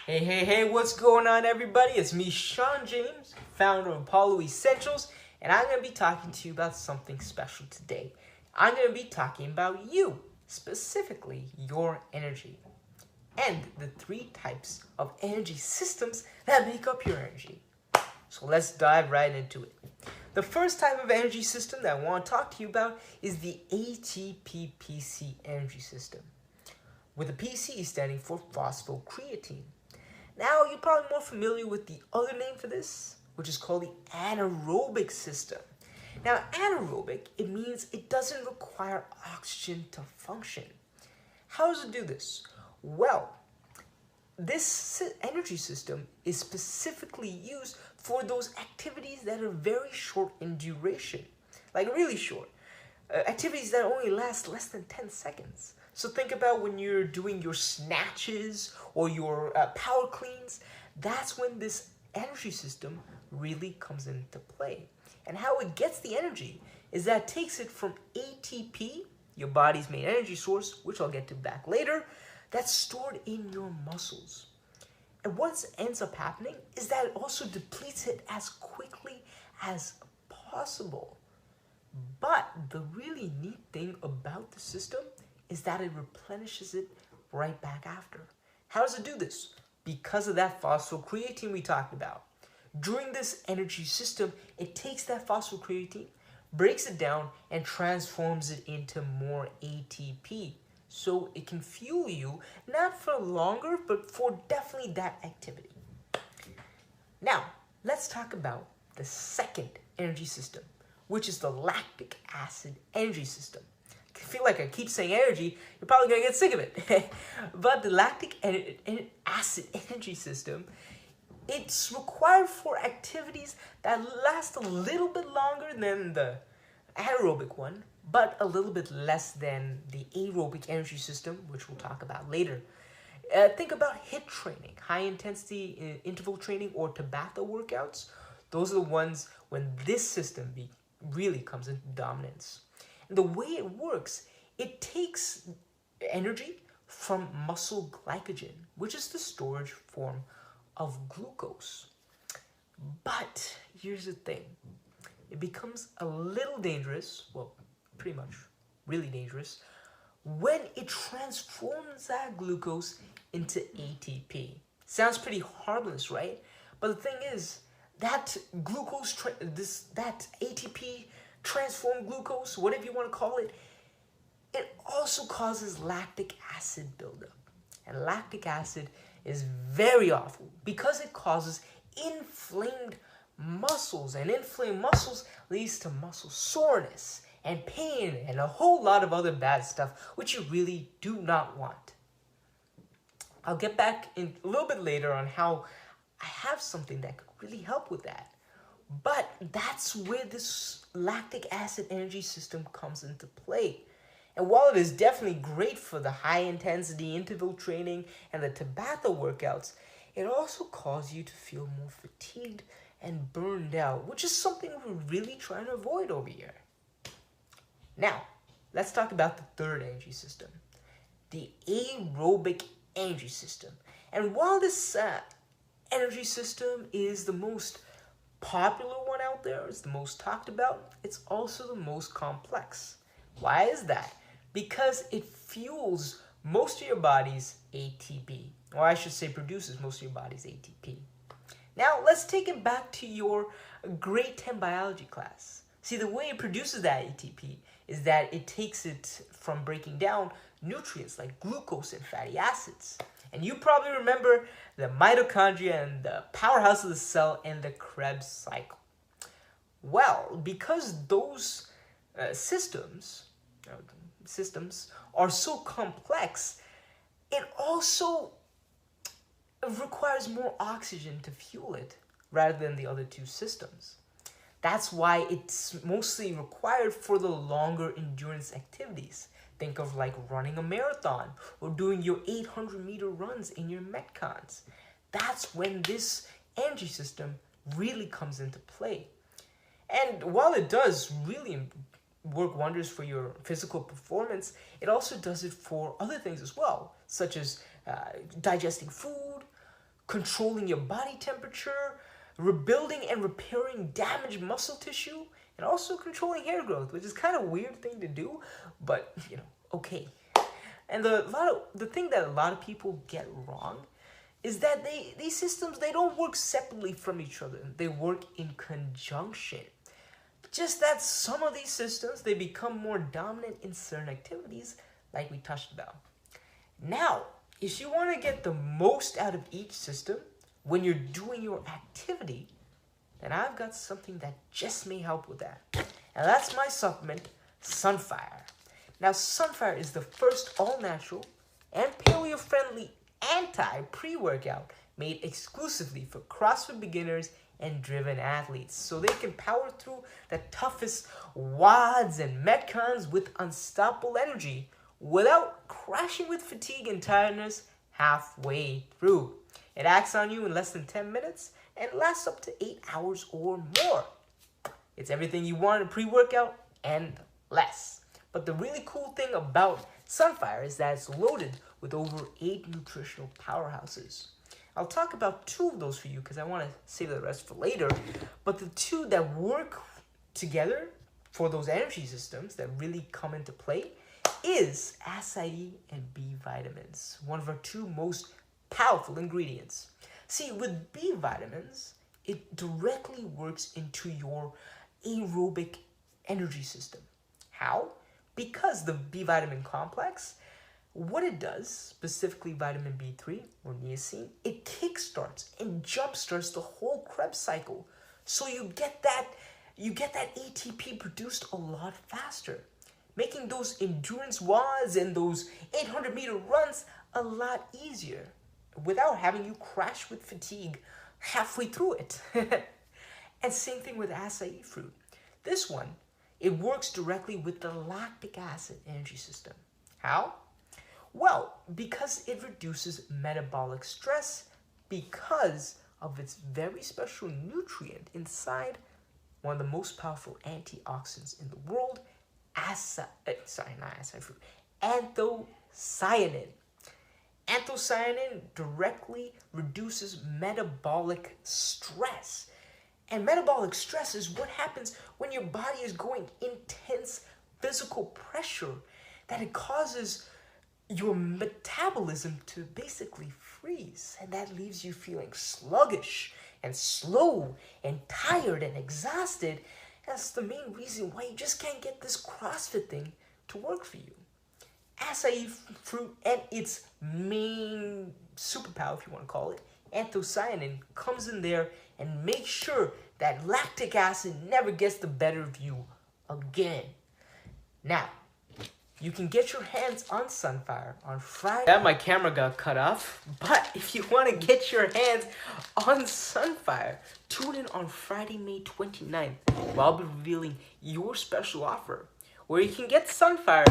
Hey, what's going on, everybody? It's me, Sean James, founder of Apollo Essentials, and I'm going to be talking to you about something special today. I'm going to be talking about you, specifically your energy, and the 3 types of energy systems that make up your energy. So let's dive right into it. The first type of energy system that I want to talk to you about is the ATP-PC energy system, with the PC standing for phosphocreatine. Now, you're probably more familiar with the other name for this, which is called the anaerobic system. Now, anaerobic, it means it doesn't require oxygen to function. How does it do this? Well, this energy system is specifically used for those activities that are very short in duration, like really short. Activities that only last less than 10 seconds. So think about when you're doing your snatches or your power cleans. That's when this energy system really comes into play. And how it gets the energy is that it takes it from ATP, your body's main energy source, which I'll get to back later, that's stored in your muscles. And what ends up happening is that it also depletes it as quickly as possible. But the really neat thing about the system is that it replenishes it right back after. How does it do this? Because of that phosphocreatine we talked about. During this energy system, it takes that phosphocreatine, breaks it down, and transforms it into more ATP. So it can fuel you, not for longer, but for definitely that activity. Now, let's talk about the second energy system, which is the lactic acid energy system. I feel like I keep saying energy, you're probably going to get sick of it. But the lactic acid energy system, it's required for activities that last a little bit longer than the anaerobic one, but a little bit less than the aerobic energy system, which we'll talk about later. Think about HIIT training, high intensity interval training, or Tabata workouts. Those are the ones when this system really comes into dominance. And the way it works, it takes energy from muscle glycogen, which is the storage form of glucose. But here's the thing. It becomes a little dangerous, well, pretty much really dangerous, when it transforms that glucose into ATP. Sounds pretty harmless, right? But the thing is, that glucose, that ATP transformed glucose, whatever you want to call it, it also causes lactic acid buildup. And lactic acid is very awful because it causes inflamed muscles, and inflamed muscles leads to muscle soreness and pain and a whole lot of other bad stuff, which you really do not want. I'll get back in a little bit later on how I have something that could really help with that. But that's where this lactic acid energy system comes into play. And while it is definitely great for the high intensity interval training and the Tabata workouts, it also causes you to feel more fatigued and burned out, which is something we're really trying to avoid over here. Now, let's talk about the third energy system, the aerobic energy system. And while this energy system is the most popular one out there, it's the most talked about, it's also the most complex. Why is that? Because it fuels most of your body's ATP, or I should say produces most of your body's ATP. Now, let's take it back to your grade 10 biology class. See, the way it produces that ATP is that it takes it from breaking down nutrients like glucose and fatty acids. And you probably remember the mitochondria and the powerhouse of the cell and the Krebs cycle. Well, because those systems are so complex, it also requires more oxygen to fuel it rather than the other 2 systems. That's why it's mostly required for the longer endurance activities. Think of like running a marathon or doing your 800-meter runs in your Metcons. That's when this energy system really comes into play. And while it does really work wonders for your physical performance, it also does it for other things as well, such as digesting food, controlling your body temperature, rebuilding and repairing damaged muscle tissue, and also controlling hair growth, which is kind of a weird thing to do, but okay. And the thing that a lot of people get wrong is that these systems, they don't work separately from each other. They work in conjunction. Just that some of these systems, they become more dominant in certain activities, like we touched about. Now, if you want to get the most out of each system when you're doing your activity, then I've got something that just may help with that. And that's my supplement, SUNFIRE. Now, SUNFIRE is the first all-natural and paleo-friendly anti-pre-workout made exclusively for CrossFit beginners and driven athletes, so they can power through the toughest WODs and Metcons with unstoppable energy without crashing with fatigue and tiredness halfway through. It acts on you in less than 10 minutes and lasts up to 8 hours or more. It's everything you want in a pre-workout and less. But the really cool thing about SUNFIRE is that it's loaded with over 8 nutritional powerhouses. I'll talk about 2 of those for you because I want to save the rest for later. But the 2 that work together for those energy systems that really come into play is acai and B vitamins, one of our 2 most powerful ingredients. See, with B vitamins, it directly works into your aerobic energy system. How? Because the B vitamin complex, what it does, specifically vitamin B3 or niacin, it kickstarts and jumpstarts the whole Krebs cycle. So you get that ATP produced a lot faster, making those endurance WODs and those 800-meter runs a lot easier without having you crash with fatigue halfway through it. And same thing with acai fruit. This one, it works directly with the lactic acid energy system. How? Well, because it reduces metabolic stress because of its very special nutrient inside one of the most powerful antioxidants in the world, anthocyanin. Anthocyanin directly reduces metabolic stress. And metabolic stress is what happens when your body is going intense physical pressure, that it causes your metabolism to basically freeze. And that leaves you feeling sluggish and slow and tired and exhausted. That's the main reason why you just can't get this CrossFit thing to work for you. Acai fruit and its main superpower, if you want to call it, anthocyanin, comes in there and makes sure that lactic acid never gets the better of you again. Now, you can get your hands on SUNFIRE on Friday. Yeah, my camera got cut off, but if you want to get your hands on SUNFIRE, tune in on Friday, May 29th, where I'll be revealing your special offer, where you can get SUNFIRE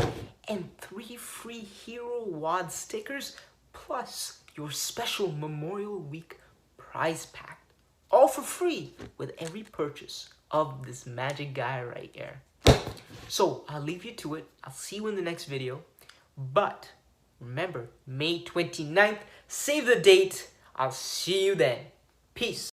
and 3 free Hero WOD stickers, plus your special Memorial Week prize pack. All for free with every purchase of this magic guy right here. So I'll leave you to it. I'll see you in the next video. But remember, May 29th, save the date. I'll see you then. Peace.